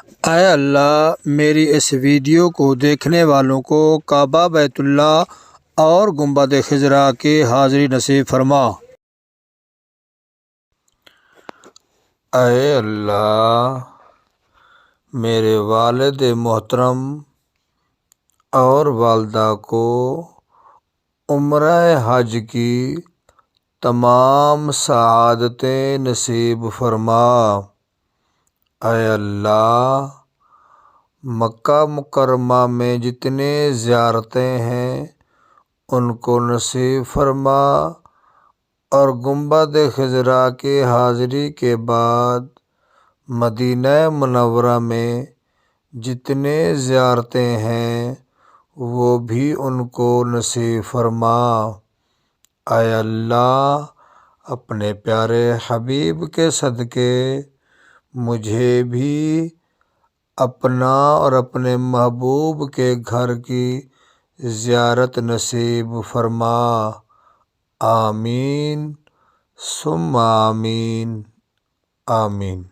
اے اللہ میری اس ویڈیو کو دیکھنے والوں کو کعبہ بیت اللہ اور گنبد خضرا کی حاضری نصیب فرما۔ اے اللہ میرے والد محترم اور والدہ کو عمرہ حج کی تمام سعادتیں نصیب فرما۔ اے اللہ مکہ مکرمہ میں جتنے زیارتیں ہیں ان کو نصیب فرما، اور گنبد خضرا کی حاضری کے بعد مدینہ منورہ میں جتنے زیارتیں ہیں وہ بھی ان کو نصیب فرما۔ اے اللہ اپنے پیارے حبیب کے صدقے مجھے بھی اپنا اور اپنے محبوب کے گھر کی زیارت نصیب فرما۔ آمین ثم آمین آمین۔